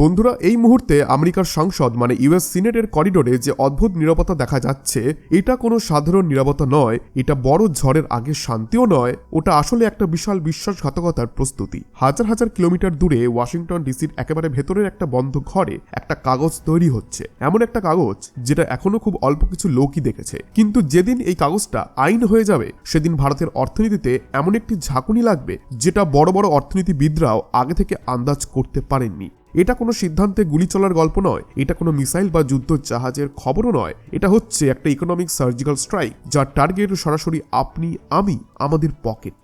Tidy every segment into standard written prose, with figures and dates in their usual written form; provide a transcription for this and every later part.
বন্ধুরা, এই মুহূর্তে আমেরিকার সংসদ মানে ইউএস সিনেটের করিডোরে যে অদ্ভুত নীরবতা দেখা যাচ্ছে, এটা কোনো সাধারণ নীরবতা নয়, এটা বড় ঝড়ের আগে শান্তিও নয়, ওটা আসলে একটা বিশাল বিশ্বাসঘাতকতার প্রস্তুতি। হাজার হাজার কিলোমিটার দূরে ওয়াশিংটন ডিসির একেবারে ভেতরের একটা বন্ধ ঘরে একটা কাগজ তৈরি হচ্ছে, এমন একটা কাগজ যেটা এখনো খুব অল্প কিছু লোকই দেখেছে। কিন্তু যেদিন এই কাগজটা আইন হয়ে যাবে, সেদিন ভারতের অর্থনীতিতে এমন একটি ঝাঁকুনি লাগবে যেটা বড় বড় অর্থনীতিবিদরাও আগে থেকে আন্দাজ করতে পারেননি। এটা কোনো সিদ্ধান্তে গুলি চলার গল্প নয়, এটা কোনো মিসাইল বা যুদ্ধ জাহাজের খবরও নয়, এটা হচ্ছে একটা ইকোনমিক সার্জিক্যাল স্ট্রাইক, যার টার্গেট সরাসরি আপনি, আমি, আমাদের পকেট।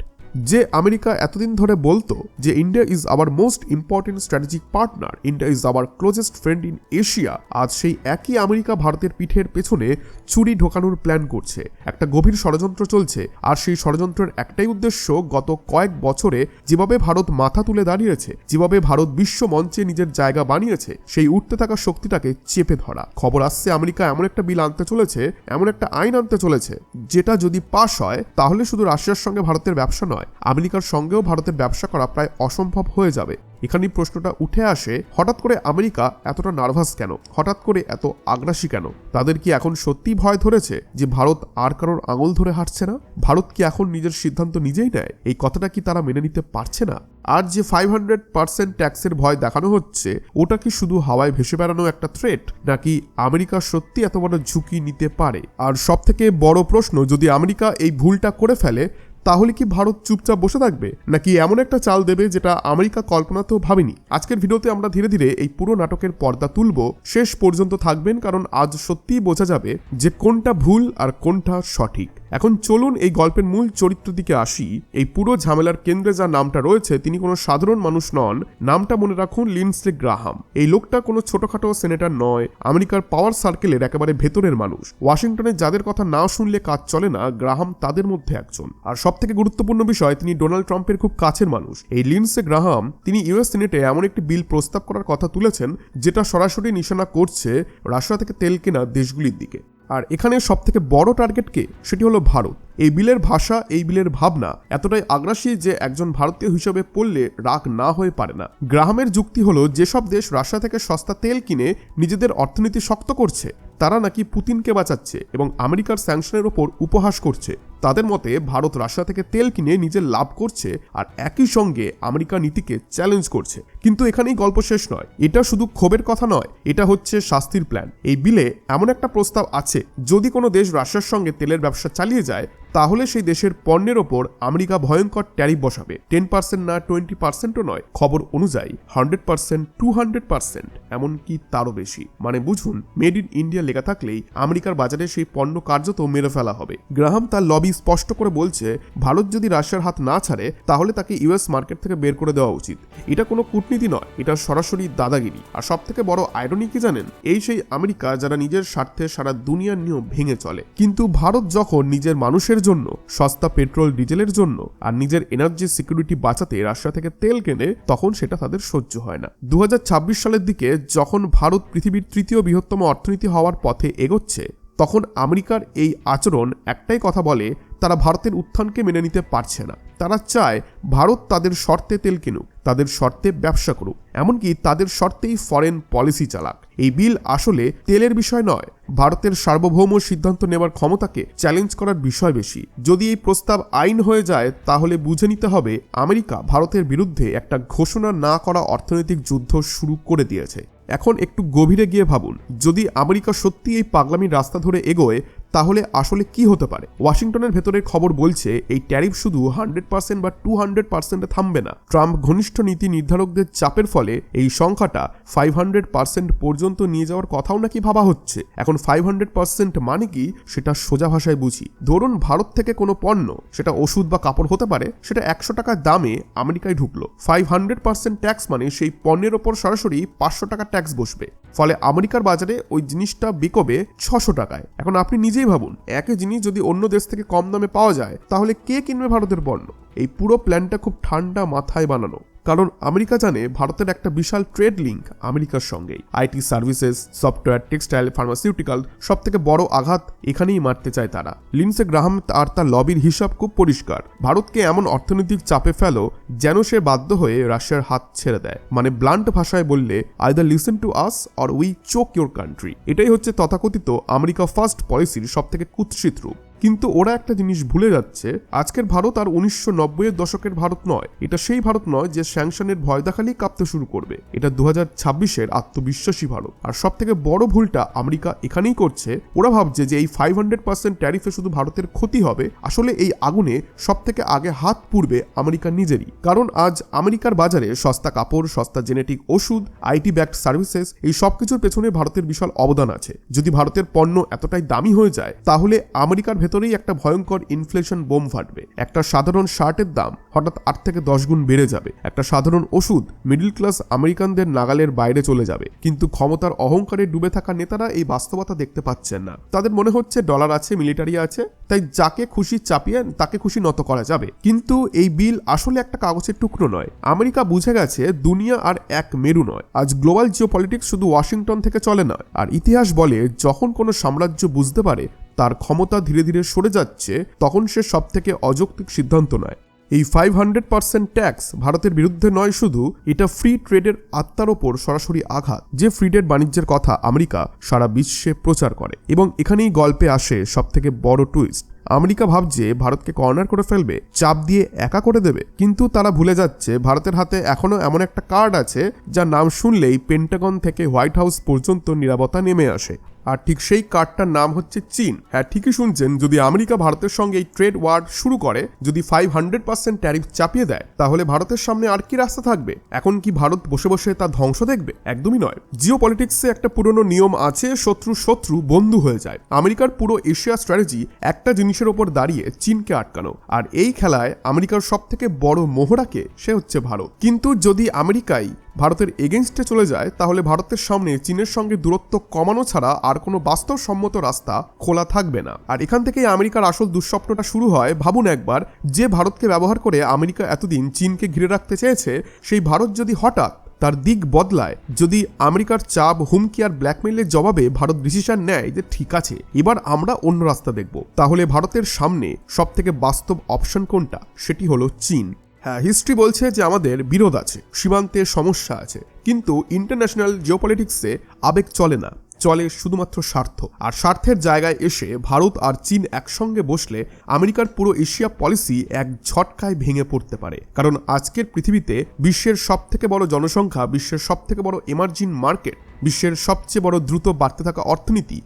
যে আমেরিকা এতদিন ধরে বলতো যে India is our most important strategic partner, India is our closest friend in Asia, আজ সেই একই আমেরিকা ভারতের পিঠের পেছনে ছুরি ঢোকানোর প্ল্যান করছে। একটা গভীর ষড়যন্ত্র চলছে, আর সেই ষড়যন্ত্রের একটাই উদ্দেশ্য, গত কয়েক বছরে যেভাবে ভারত মাথা তুলে দাঁড়িয়েছে, যেভাবে ভারত বিশ্ব মঞ্চে নিজের জায়গা বানিয়েছে, সেই উঠতে থাকা শক্তিটাকে চেপে ধরা। খবর আসছে আমেরিকা এমন একটা বিল আনতে চলেছে, এমন একটা আইন আনতে চলেছে, যেটা যদি পাশ হয় তাহলে শুধু রাশিয়ার সঙ্গে ভারতের ব্যবসা নয়, আমেরিকার সঙ্গেও ভারতের ব্যবসা করা প্রায় অসম্ভব হয়ে যাবে। এখানেই প্রশ্নটা উঠে আসে, হঠাৎ করে আমেরিকা এতটা নার্ভাস কেন, হঠাৎ করে এত আগ্রাসী কেন? তাদের কি এখন সত্যিই ভয় ধরেছে যে ভারত আর কারোর আঙুল ধরে হাঁটছে না? ভারত কি এখন নিজের সিদ্ধান্ত নিজেই নেয়? এই কথাটা কি তারা মেনে নিতে পারছে না? আর যে 500% ট্যাক্সের ভয় দেখানো হচ্ছে, ওটা কি শুধু হাওয়ায় ভেসে বেড়ানো একটা থ্রেট, নাকি আমেরিকা সত্যি এত বড় ঝুঁকি নিতে পারে? আর সব থেকে বড় প্রশ্ন, যদি আমেরিকা এই ভুলটা করে ফেলে, তাহলে কি ভারত চুপচাপ বসে থাকবে, নাকি এমন একটা চাল দেবে যেটা আমেরিকা কল্পনাতেও ভাবেনি? আজকের ভিডিওতে আমরা ধীরে ধীরে এই পুরো নাটকের পর্দা তুলব। শেষ পর্যন্ত থাকবেন, কারণ আজ সত্যিই বোঝা যাবে যে কোনটা ভুল আর কোনটা সঠিক। এখন চলুন এই গল্পের মূল চরিত্র দিকে আসি। এই পুরো ঝামেলার কেন্দ্রে যার নামটা রয়েছে, তিনি কোনো সাধারণ মানুষ নন। নামটা মনে রাখুন, লিন্ডসে গ্রাহাম। এই লোকটা কোনো ছোটখাটো সেনেটর নয়, আমেরিকার পাওয়ার সার্কেলের একেবারে ভেতরের মানুষ। ওয়াশিংটনে যাদের কথা না শুনলে কাজ চলে না, গ্রাহাম তাদের মধ্যে একজন। আর সবথেকে গুরুত্বপূর্ণ বিষয়, তিনি ডোনাল্ড ট্রাম্পের খুব কাছের মানুষ। এই লিন্ডসে গ্রাহাম, তিনি ইউএস সিনেটে এমন একটি বিল প্রস্তাব করার কথা তুলেছেন, যেটা সরাসরি নিশানা করছে রাশিয়া থেকে তেল কেনা দেশগুলির দিকে। আর এখানে সবথেকে বড় টার্গেট কে? সেটি হলো ভারত। এই বিলের ভাষা, এই বিলের ভাবনা এতটাই আগ্রাসী যে একজন ভারতীয় হিসেবে পড়লে রাগ না হয়ে পারে না। গ্রাহামের যুক্তি হলো, যেসব দেশ রাশিয়া থেকে সস্তা তেল কিনে নিজেদের অর্থনীতি শক্ত করছে, তারা নাকি পুতিনকে বাঁচাচ্ছে এবং আমেরিকার স্যাংশনের ওপর উপহাস করছে। তাদের মতে ভারত রাশিয়া থেকে তেল কিনে নিজের লাভ করছে, আর একই সঙ্গে আমেরিকার নীতিকে চ্যালেঞ্জ করছে। কিন্তু এখানেই গল্প শেষ নয়। এটা শুধু ক্ষোভের কথা নয়, এটা হচ্ছে শাস্তির প্ল্যান। এই বিলে এমন একটা প্রস্তাব আছে, যদি কোনো দেশ রাশিয়ার সঙ্গে তেলের ব্যবসা চালিয়ে যায়, তাহলে সেই দেশের পণ্যের ওপর আমেরিকা ভয়ঙ্কর ট্যারিফ বসাবে। 10% না, 20%ও নয়। খবর অনুযায়ী 100%, 200%, এমনকি তারও বেশি। মানে বুঝুন, মেড ইন ইন্ডিয়া লেখা থাকলেই আমেরিকার বাজারে সেই পণ্য কার্যত মেরে ফেলা হবে। গ্রাহাম তার লবি স্পষ্ট করে বলছে, ভারত যদি রাশিয়ার হাত না ছাড়ে, তাহলে তাকে ইউএস মার্কেট থেকে বের করে দেওয়া উচিত। এটা কোনো কূটনীতি নয়, এটা সরাসরি দাদাগিরি। আর সব থেকে বড় আইরনি কি জানেন? এই সেই আমেরিকা যারা নিজের স্বার্থে সারা দুনিয়ার নিয়ম ভেঙে চলে। কিন্তু ভারত যখন নিজের মানুষের জন্য, সস্তা পেট্রোল ডিজেলের জন্য আর নিজের এনার্জি সিকিউরিটি বাঁচাতে রাশিয়া থেকে তেল কেনে, তখন সেটা তাদের সহ্য হয় না। 2026 সালের দিকে যখন ভারত পৃথিবীর তৃতীয় বৃহত্তম অর্থনীতি হওয়ার পথে এগোচ্ছে, তখন আমেরিকার এই আচরণ একটাই কথা বলে, তারা ভারতের উত্থানকে মেনে নিতে পারছে না। তারা চায় ভারত তাদের শর্তে তেল কিনুক, তাদের শর্তে ব্যবসা করুক, এমনকি তাদের শর্তেই ফরেন পলিসি চালাক। এই বিল আসলে তেলের বিষয় নয়, ভারতের সার্বভৌম সিদ্ধান্ত নেওয়ার ক্ষমতাকে চ্যালেঞ্জ করার বিষয় বেশি। যদি এই প্রস্তাব আইন হয়ে যায়, তাহলে বুঝে নিতে হবে আমেরিকা ভারতের বিরুদ্ধে একটা ঘোষণা না করা অর্থনৈতিক যুদ্ধ শুরু করে দিয়েছে। এখন একটু গভীরে গিয়ে ভাবুন, যদি আমেরিকা সত্যি এই পাগলামির রাস্তা ধরে এগোয়, তাহলে আসলে কি হতে পারে? ওয়াশিংটনের ভেতরের খবর বলছে, এই ট্যারিফ শুধু 100% বা 200%-এ থামবে না। ট্রাম্প ঘনিষ্ঠ নীতি নির্ধারকদের চাপের ফলে এই সংখ্যাটা 500% পর্যন্ত নিয়ে যাওয়ার কথাও নাকি ভাবা হচ্ছে। এখন 500% মানে কি, সেটা সোজা ভাষায় বুঝি। ধরুন ভারত থেকে কোনো পণ্য, সেটা ওষুধ বা কাপড় হতে পারে, সেটা 100 টাকার দামে আমেরিকায় ঢুকলো। 500% ট্যাক্স মানে সেই পণ্যের ওপর সরাসরি 500 টাকা ট্যাক্স বসবে। ফলে আমেরিকার বাজারে ওই জিনিসটা বিকবে 600 টাকায়। এখন আপনি নিজেই ভাবুন, একই জিনিস যদি অন্য দেশ থেকে কম দামে পাওয়া যায়, তাহলে কে কিনবে ভারতের পণ্য? এই পুরো প্ল্যানটা খুব ঠান্ডা মাথায় বানানো, কারণ আমেরিকা জানে ভারতের একটা বিশাল ট্রেড লিঙ্ক আমেরিকার সঙ্গেই। IT services, software, textile, pharmaceutical সব থেকে বড় আঘাত এখানেই মারতে চায় তারা। লিন্ডসে গ্রাহাম আর তার লবির হিসাব খুব পরিষ্কার, ভারতকে এমন অর্থনৈতিক চাপে ফেলো যেন সে বাধ্য হয়ে রাশিয়ার হাত ছেড়ে দেয়। মানে ব্লান্ট ভাষায় বললে, either listen to us or we choke your country. এটাই হচ্ছে তথাকথিত আমেরিকা ফার্স্ট পলিসির সব থেকে কুৎসিত রূপ। কিন্তু ওরা একটা জিনিস ভুলে যাচ্ছে, আজকের ভারত আর 1990-এর দশকের ভারত নয়। এটা সেই ভারত নয় যে স্যাংশনের ভয় দেখালেই কাঁপতে শুরু করবে। এটা 2026-এর আত্মবিশ্বাসী ভারত। আর সব থেকে বড় ভুলটা আমেরিকা এখানেই করছে, ওরা ভাবছে যে এই 500% ট্যারিফে শুধু ভারতের ক্ষতি হবে। আসলে এই আগুনে সব থেকে আগে হাত পুড়বে আমেরিকা নিজেরই। কারণ আজ আমেরিকার বাজারে সস্তা কাপড়, সস্তা জেনেটিক ওষুধ, আইটি ব্যাকড সার্ভিসেস, এই সব কিছুর পেছনে ভারতের বিশাল অবদান আছে। যদি ভারতের পণ্য এতটাই দামি হয়ে যায়, তাহলে আমেরিকার ভেতরেই একটা ভয়ঙ্কর ইনফ্লেশন বোম ফাটবে। একটা সাধারণ শার্টের দাম হঠাৎ 8 থেকে 10 গুণ বেড়ে যাবে। একটা সাধারণ ওষুধ মিডল ক্লাস আমেরিকানদের নাগালের বাইরে চলে যাবে। কিন্তু ক্ষমতার অহংকারে ডুবে থাকা নেতারা এই বাস্তবতা দেখতে পাচ্ছেন না। তাদের মনে হচ্ছে ডলার আছে, মিলিটারি আছে, তাই যাকে খুশি চাপিয়ে তাকে খুশি নত করা যাবে। কিন্তু এই বিল আসলে একটা কাগজের টুকরো নয়। আমেরিকা বুঝে গেছে দুনিয়া আর এক মেরু নয়। আজ গ্লোবাল জিওপলিটিক্স শুধু ওয়াশিংটন থেকে চলে না। আর ইতিহাস বলে, যখন কোনো সাম্রাজ্য বুঝতে পারে তার ক্ষমতা ধীরে ধীরে সরে যাচ্ছে, তখন সে সব থেকে অযৌক্তিক সিদ্ধান্ত নেয়। এই 500% ট্যাক্স ভারতের বিরুদ্ধে নয় শুধু, এটা ফ্রি ট্রেডের আত্মার ওপর সরাসরি আঘাত। যে ফ্রি ট্রেড বাণিজ্যের কথা আমেরিকা সারা বিশ্বে প্রচার করে। এবং এখানেই গল্পে আসে সব থেকে বড় টুইস্ট। আমেরিকা ভাবছে ভারতকে কর্নার করে ফেলবে, চাপ দিয়ে একা করে দেবে। কিন্তু তারা ভুলে যাচ্ছে ভারতের হাতে এখনো এমন একটা কার্ড আছে যার নাম শুনলেই পেন্টাগন থেকে হোয়াইট হাউস পর্যন্ত নিরাপত্তা নেমে আসে। আর ঠিক সেই কার্ডটার নাম হচ্ছে চীন। হ্যাঁ, ঠিকই শুনছেন, যদি আমেরিকা ভারতের সঙ্গে এই ট্রেড ওয়ার শুরু করে, যদি 500% ট্যারিফ চাপিয়ে দেয়, তাহলে ভারতের সামনে আর কি রাস্তা থাকবে? এখন কি ভারত বসে বসে তার ধ্বংস দেখবে? একদমই নয়। জিও পলিটিক্সে একটা পুরনো নিয়ম আছে, শত্রু শত্রু বন্ধু হয়ে যায়। আমেরিকার পুরো এশিয়া স্ট্র্যাটেজি একটা জিনিসের ওপর দাঁড়িয়ে, চীনকে আটকানো। আর এই খেলায় আমেরিকার সব থেকে বড় মোহরাকে সে হচ্ছে ভারত। কিন্তু যদি আমেরিকাই ভারতের এগেনস্টে চলে যায়, তাহলে ভারতের সামনে চীনের সঙ্গে দূরত্ব কমানো ছাড়া আর কোনো বাস্তবসম্মত রাস্তা খোলা থাকবে না। আর এখান থেকেই আমেরিকার আসল দুঃস্বপ্নটা শুরু হয়। ভাবুন একবার, যে ভারতকে ব্যবহার করে আমেরিকা এতদিন চীনকে ঘিরে রাখতে চেয়েছে, সেই ভারত যদি হঠাৎ তার দিক বদলায়, যদি আমেরিকার চাপ, হুমকি আর ব্ল্যাকমেইলের জবাবে ভারত ডিসিশন নেয় যে ঠিক আছে এবার আমরা অন্য রাস্তা দেখব, তাহলে ভারতের সামনে সব থেকে বাস্তব অপশন কোনটা? সেটি হলো চীন। হ্যাঁ, হিস্ট্রি বলছে যে আমাদের বিরোধ আছে, সীমান্তে সমস্যা আছে, কিন্তু ইন্টারন্যাশনাল জিওপলিটিক্সে আবেগ চলে না, চলে শুধুমাত্র স্বার্থ। আর স্বার্থের জায়গায় এসে ভারত আর চীন একসঙ্গে বসলে আমেরিকার পুরো এশিয়া পলিসি এক ঝটকায় ভেঙে পড়তে পারে। কারণ আজকের পৃথিবীতে বিশ্বের সব থেকে বড় জনসংখ্যা, বিশ্বের সব থেকে বড় এমার্জিং মার্কেট, বিশ্বের সবচেয়ে বড় দ্রুত বাড়তে থাকা অর্থনীতি,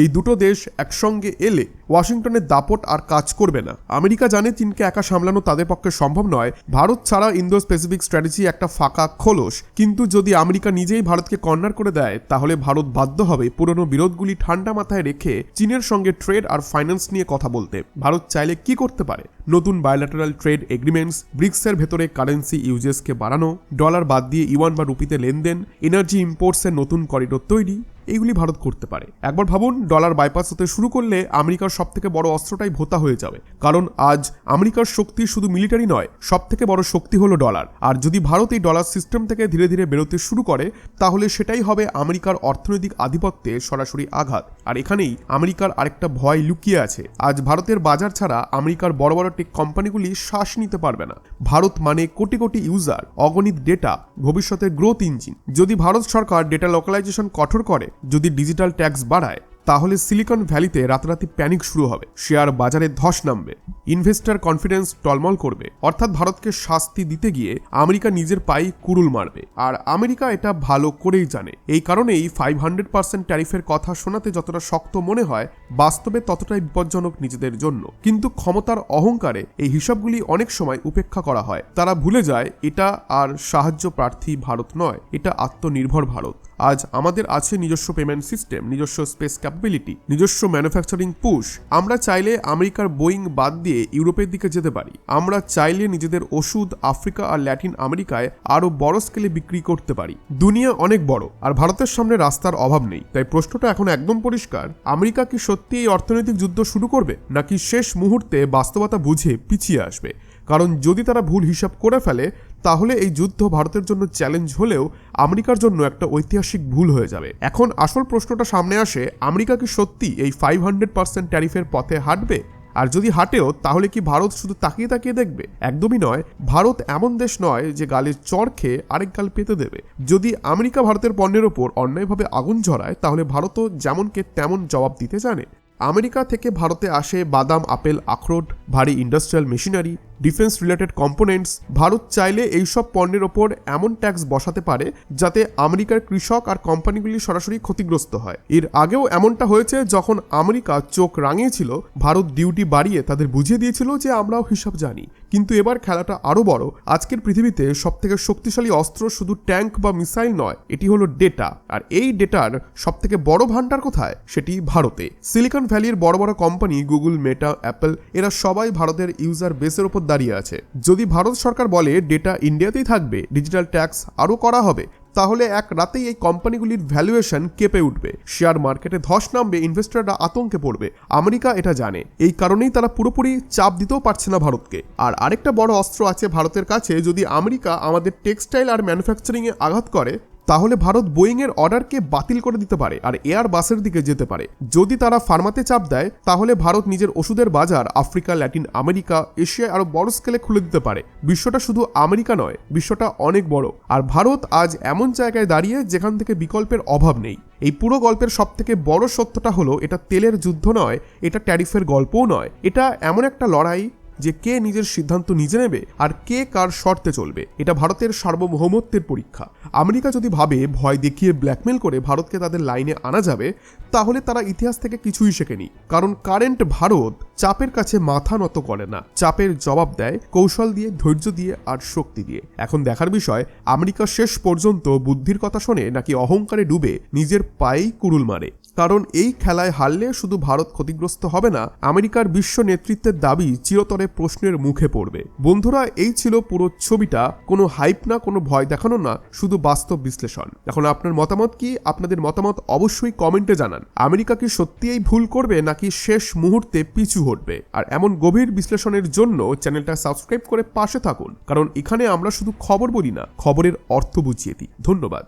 এই দুটো দেশ একসঙ্গে এলে ওয়াশিংটনের দাপট আর কাজ করবে না। আমেরিকা জানে চীনকে একা সামলানো তাদের পক্ষে সম্ভব নয়। ভারত ছাড়া ইন্দো প্যাসিফিক স্ট্র্যাটেজি একটা ফাঁকা খোলস। কিন্তু যদি আমেরিকা নিজেই ভারতকে কর্নার করে দেয়, তাহলে ভারত বাধ্য হবে পুরনো বিরোধগুলি ঠান্ডা মাথায় রেখে চীনের সঙ্গে ট্রেড আর ফাইন্যান্স নিয়ে কথা বলতে। ভারত চাইলে কি করতে পারে? নতুন বায়োল্যাটারাল ট্রেড এগ্রিমেন্টস, ব্রিক্সের ভেতরে কারেন্সি ইউজেসকে বাড়ানো, ডলার বাদ দিয়ে ইউয়ান বা রুপিতে লেনদেন, এনার্জি ইম্পোর্টসের নতুন করিডোর তৈরি, এইগুলি ভারত করতে পারে। একবার ভাবুন, ডলার বাইপাস হতে শুরু করলে আমেরিকার সব থেকে বড় অস্ত্রটাই ভোতা হয়ে যাবে। কারণ আজ আমেরিকার শক্তি শুধু মিলিটারি নয়, সব থেকে বড় শক্তি হলো ডলার। আর যদি ভারত এই ডলার সিস্টেম থেকে ধীরে ধীরে বেরোতে শুরু করে, তাহলে সেটাই হবে আমেরিকার অর্থনৈতিক আধিপত্যে সরাসরি আঘাত। আর এখানেই আমেরিকার আরেকটা ভয় লুকিয়ে আছে। আজ ভারতের বাজার ছাড়া আমেরিকার বড় বড় টেক কোম্পানিগুলি শ্বাস নিতে পারবে না। ভারত মানে কোটি কোটি ইউজার, অগণিত ডেটা, ভবিষ্যতের গ্রোথ ইঞ্জিন। যদি ভারত সরকার ডেটা লোকালাইজেশন কঠোর করে, যদি ডিজিটাল ট্যাক্স বাড়ায়, তাহলে সিলিকন ভ্যালিতে রাতারাতি প্যানিক শুরু হবে, শেয়ার বাজারে ধস নামবে, ইনভেস্টর কনফিডেন্স টলমল করবে। অর্থাৎ ভারতকে শাস্তি দিতে গিয়ে আমেরিকা নিজের পায়ে কুড়ুল মারবে। আর আমেরিকা এটা ভালো করেই জানে। এই কারণেই 500% ট্যারিফের কথা শোনাতে যতটা শক্ত মনে হয়, বাস্তবে ততটাই বিপজ্জনক নিজেদের জন্য। কিন্তু ক্ষমতার অহংকারে এই হিসাবগুলি অনেক সময় উপেক্ষা করা হয়। তারা ভুলে যায় এটা আর সাহায্য প্রার্থী ভারত নয়, এটা আত্মনির্ভর ভারত। আজ আমাদের আছে নিজস্ব পেমেন্ট সিস্টেম, নিজস্ব স্পেস ক্যাপাবিলিটি, নিজস্ব ম্যানুফ্যাকচারিং পুশ। আমরা চাইলে আমেরিকার বোয়িং বাদ দিয়ে ইউরোপের দিকে যেতে পারি। আমরা চাইলে নিজেদের ওষুধ আফ্রিকা আর ল্যাটিন আমেরিকায় আরো বড় স্কেলে বিক্রি করতে পারি। দুনিয়া অনেক বড়, আর ভারতের সামনে রাস্তার অভাব নেই। তাই প্রশ্নটা এখন একদম পরিষ্কার, আমেরিকা কি সত্যি এই অর্থনৈতিক যুদ্ধ শুরু করবে, নাকি শেষ মুহূর্তে বাস্তবতা বুঝে পিছিয়ে আসবে? কারণ যদি তারা ভুল হিসাব করে ফেলে, তাহলে এই যুদ্ধ ভারতের জন্য চ্যালেঞ্জ হলেও আমেরিকার জন্য একটা ঐতিহাসিক ভুল হয়ে যাবে। এখন আসল প্রশ্নটা সামনে আসে, আমেরিকা কি সত্যি এই 500% ট্যারিফের পথে হাঁটবে? আর যদি হাঁটেও, তাহলে কি ভারত শুধু তাকিয়ে তাকিয়ে দেখবে? একদমই নয়। ভারত এমন দেশ নয় যে গালের চড় খেয়ে আরেক গাল পেতে দেবে। যদি আমেরিকা ভারতের পণ্যের ওপর অন্যায়ভাবে আগুন ঝরায়, তাহলে ভারতও যেমনকে তেমন জবাব দিতে জানে। আমেরিকা থেকে ভারতে আসে বাদাম, আপেল, আখরোট, ভারী industrial machinery, defence related components. Bharat চাইলে এইসব পণ্যের ওপর এমন ট্যাক্স বসাতে পারে যাতে আমেরিকার কৃষক আর কোম্পানিগুলি সরাসরি ক্ষতিগ্রস্ত হয়। এর আগেও এমনটা হয়েছে, যখন আমেরিকা চোখ রাঙিয়েছিল, ভারত ডিউটি বাড়িয়ে তাদের বুঝিয়ে দিয়েছিল যে আমরাও হিসাব জানি। কিন্তু এবার খেলাটা আরো বড়। আজকের পৃথিবীতে সবথেকে শক্তিশালী অস্ত্র শুধু ট্যাঙ্ক বা মিসাইল নয়, এটি হলো ডেটা। আর এই ডেটার সবথেকে বড় ভান্ডার কোথায়? সেটি ভারতে। সিলিকন ভ্যালির বড় বড় কোম্পানি গুগল, মেটা, অ্যাপল, এরা সবাই ভারতের ইউজার বেসের ওপর দাঁড়িয়ে আছে। যদি ভারত সরকার বলে ডেটা ইন্ডিয়াতেই থাকবে, ডিজিটাল ট্যাক্স আরও করা হবে, তাহলে এক রাতেই এই কোম্পানিগুলির ভ্যালুয়েশন কেঁপে উঠবে, শেয়ার মার্কেটে ধস নামবে, ইনভেস্টররা আতঙ্কে পড়বে। আমেরিকা এটা জানে, এই কারণেই তারা পুরোপুরি চাপ দিতেও পারছে না ভারতকে। আর আরেকটা বড় অস্ত্র আছে ভারতের কাছে, যদি আমেরিকা আমাদের টেক্সটাইল আর ম্যানুফ্যাকচারিংয়ে আঘাত করে, তাহলে ভারত বোয়িংয়ের অর্ডারকে বাতিল করে দিতে পারে আর এয়ার বাসের দিকে যেতে পারে। যদি তারা ফার্মাতে চাপ দেয়, তাহলে ভারত নিজের ওষুধের বাজার আফ্রিকা, ল্যাটিন আমেরিকা, এশিয়ায় আরো বড় স্কেলে খুলে দিতে পারে। বিশ্বটা শুধু আমেরিকা নয়, বিশ্বটা অনেক বড়। আর ভারত আজ এমন জায়গায় দাঁড়িয়ে যেখান থেকে বিকল্পের অভাব নেই। এই পুরো গল্পের সবথেকে বড় সত্যটা হলো, এটা তেলের যুদ্ধ নয়, এটা ট্যারিফের গল্পও নয়। এটা এমন একটা লড়াই যে কে নিজের সিদ্ধান্ত নিজে নেবে আর কে কার শর্তে চলবে। এটা ভারতের সার্বভৌমত্বের পরীক্ষা। আমেরিকা যদি ভাবে ভয় দেখিয়ে ব্ল্যাকমেল করে ভারতকে তাদের লাইনে আনা যাবে, তাহলে তারা ইতিহাস থেকে কিছুই শেখেনি। কারণ কারেন্ট ভারত চাপের কাছে মাথা নত করে না, চাপের জবাব দেয় কৌশল দিয়ে, ধৈর্য দিয়ে আর শক্তি দিয়ে। এখন দেখার বিষয়, আমেরিকা শেষ পর্যন্ত বুদ্ধির কথা শোনে নাকি অহংকারে ডুবে নিজের পায়েই কুড়ুল মারে। কারণ এই খেলায় হারলে শুধু ভারত ক্ষতিগ্রস্ত হবে না, আমেরিকার বিশ্ব নেতৃত্বের দাবি চিরতরে প্রশ্নের মুখে পড়বে। বন্ধুরা, এই ছিল পুরো ছবিটা। কোনো হাইপ না, কোনো ভয় দেখানো না, শুধু বাস্তব বিশ্লেষণ। এখন আপনার মতামত কি? আপনাদের মতামত অবশ্যই কমেন্টে জানান। আমেরিকা কি সত্যি এই ভুল করবে, নাকি শেষ মুহূর্তে পিছু হটবে? আর এমন গভীর বিশ্লেষণের জন্য চ্যানেলটা সাবস্ক্রাইব করে পাশে থাকুন, কারণ এখানে আমরা শুধু খবর বলি না, খবরের অর্থ বুঝিয়ে দিই। ধন্যবাদ।